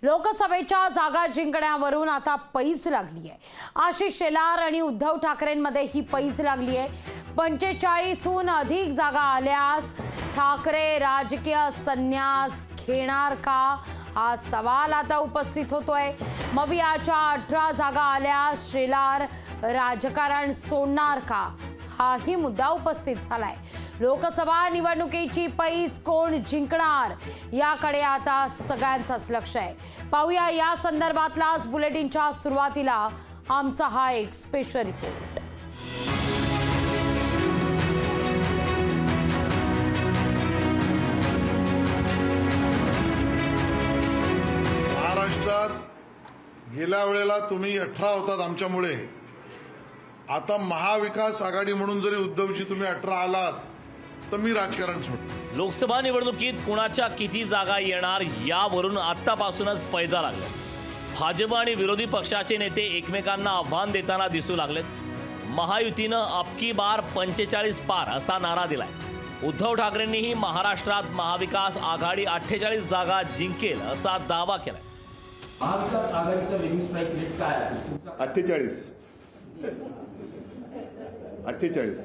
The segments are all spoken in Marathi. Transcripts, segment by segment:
लोकसभेच्या जागा जिंकण्यावरून आता पैस लागली आहे। आशिष शेलार आणि उद्धव ठाकरेंमध्ये ही पैस लागली आहे। 45हून अधिक जागा आल्यास ठाकरे राजकीय संन्यास घेणार का, हा सवाल आता उपस्थित होतोय। मवियाच्या 18 जागा आल्यास शेलार राजकारण सोडणार का, हाही मुद्दा उपस्थित झालाय। लोकसभा निवडणुकीची पैस कोण जिंकणार याकडे आता सगळ्यांचंच लक्ष आहे। पाहूया या संदर्भातलाच बुलेटिनच्या सुरुवातीला आमचा हा एक स्पेशल रिपोर्ट। महाराष्ट्रात गेल्या वेळेला तुम्ही 18 होतात आमच्यामुळे, आता महाविकास आघाडी म्हणून जरी उद्धवजी तुम्ही 18 आलात तर मी राजकारण सोडतो। लोकसभा निवडणुकीत कुणाच्या किती जागा येणार यावरून आतापासूनच पैजा लागले। भाजप आणि विरोधी पक्षाचे नेते एकमेकांना आव्हान देताना दिसू लागलेत। महायुतीनं अबकी बार 45 पार असा नारा दिलाय। उद्धव ठाकरेंनीही महाराष्ट्रात महाविकास आघाडी 48 जागा जिंकेल असा दावा केलाय। महाविकास आघाडीचा लिमिट स्ट्राइक रेट काय असेल? 48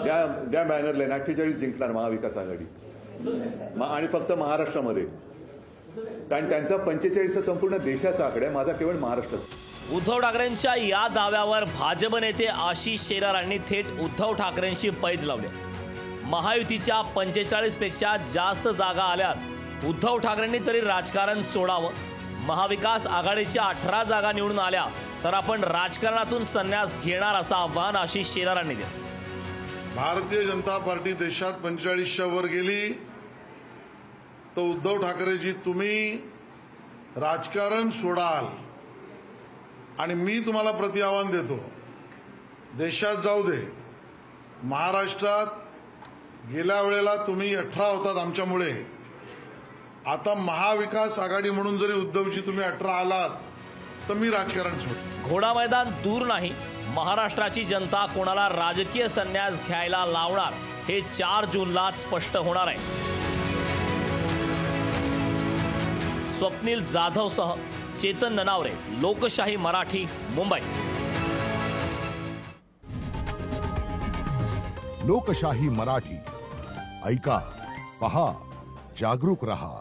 द्या बॅनर लाईन 48 जिंकणार महाविकास आघाडी आणि फक्त महाराष्ट्रामध्ये, कारण त्यांचा 45 संपूर्ण देशाचा आकडा आहे, माझा केवळ महाराष्ट्राचा। उद्धव ठाकरेंच्या या दाव्यावर भाजप नेते आशिष शेलार यांनी थेट उद्धव ठाकरेंशी पैज लावले। महायुतीच्या 45 पेक्षा जास्त जागा आल्यास उद्धव ठाकरेंनी तरी राजकारण सोडावं। महाविकास आघाडीच्या 18 जागा निवडून आल्या तर आपण राजकारणातून संन्यास घेणार असं आव्हान आशिष शेलार यांनी दिलं। भारतीय जनता पार्टी देशात 45च्या वर गेली तर उद्धव ठाकरेजी तुम्ही राजकारण सोडाल आणि मी तुम्हाला प्रति आव्हान देतो, देशात जाऊ दे, महाराष्ट्रात गेल्या वेळेला तुम्ही 18 होतात आमच्यामुळे, आता महाविकास आघाडी म्हणून जरी उद्धवजी तुम्ही 18 आलात तर मी राजकारण सोडतो। घोडा मैदान दूर नाही, महाराष्ट्राची जनता कोणाला राजकीय संन्यास घ्यायला लावणार हे 4 जूनला स्पष्ट होणार आहे। स्वप्नील जाधवसह चेतन ननावरे, लोकशाही मराठी, मुंबई। लोकशाही मराठी ऐका, पहा, जागरूक रहा।